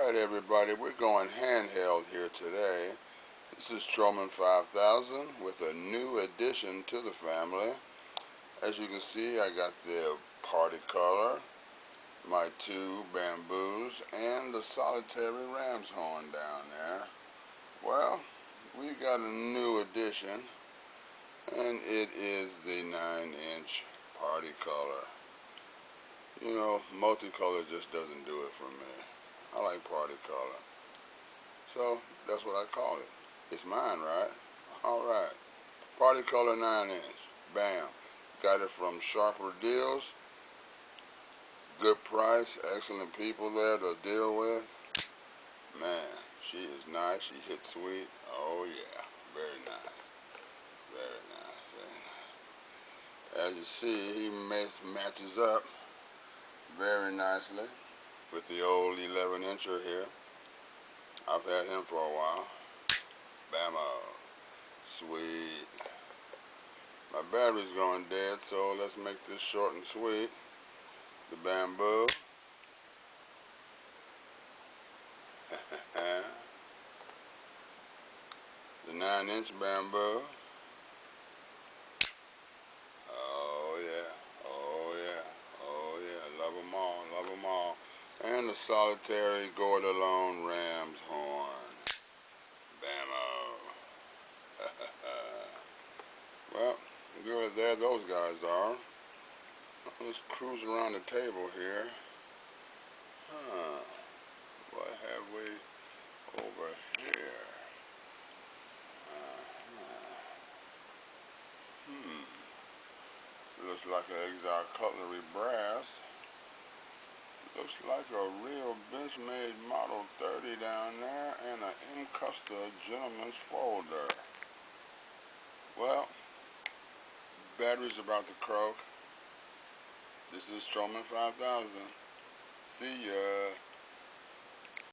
Alright everybody, we're going handheld here today. This is Troman 5000 with a new addition to the family. As you can see, I got the party color, my two bamboos, and the solitary ram's horn down there. Well, we got a new addition, and it is the 9-inch party color. You know, multicolor just doesn't do it for me. I like party color. So, that's what I call it. It's mine, right? Alright. Party color 9-inch. Bam. Got it from Sharper Deals. Good price. Excellent people there to deal with. Man, she is nice. She hits sweet. Oh yeah. Very nice. Very nice. Very nice. As you see, he matches up very nicely with the old 11-incher here. I've had him for a while. Bammo. Sweet. My battery's going dead, so let's make this short and sweet. The bamboo. The 9-inch bamboo. Oh yeah. Oh yeah. Oh yeah. Love them all. Love them all. And the solitary Gordalone ram's horn. Bammo. Well, good, there those guys are. Let's cruise around the table here. What have we over here? Looks like an Exile Cutlery brass. Looks like a real Benchmade Model 30 down there, and an M. Custer Gentleman's Folder. Well, battery's about to croak. This is Troman 5000. See ya.